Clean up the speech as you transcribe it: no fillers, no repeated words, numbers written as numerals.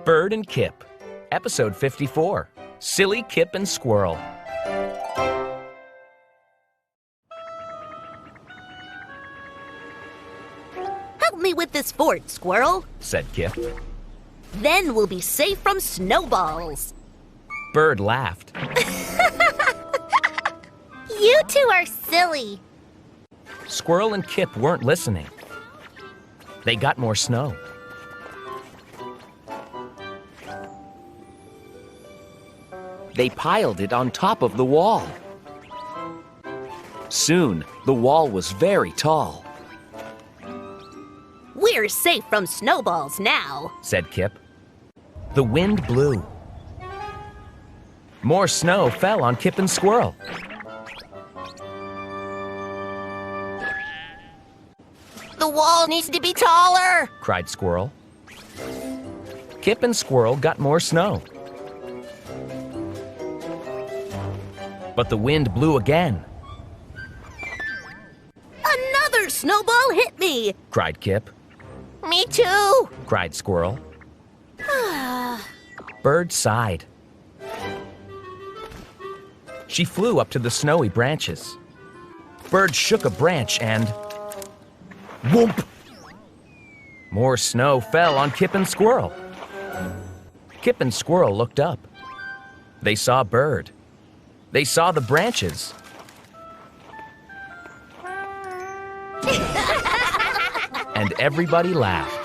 Bird and Kip, Episode 54, Silly Kip and Squirrel. Help me with this fort, Squirrel, said Kip. Then we'll be safe from snowballs. Bird laughed. You two are silly. Squirrel and Kip weren't listening. They got more snow. They piled it on top of the wall. Soon, the wall was very tall, We're safe from snowballs now. said Kip. The wind blew. More snow fell on Kip and Squirrel. The wall needs to be taller, Cried Squirrel. Kip and Squirrel got more snow. But the wind blew again. Another snowball hit me. Cried Kip. Me too. Cried Squirrel. Bird sighed. She flew up to the snowy branches. Bird shook a branch and... whoomp! More snow fell on Kip and Squirrel. Kip and Squirrel looked up. They saw Bird. They saw the branches. And everybody laughed.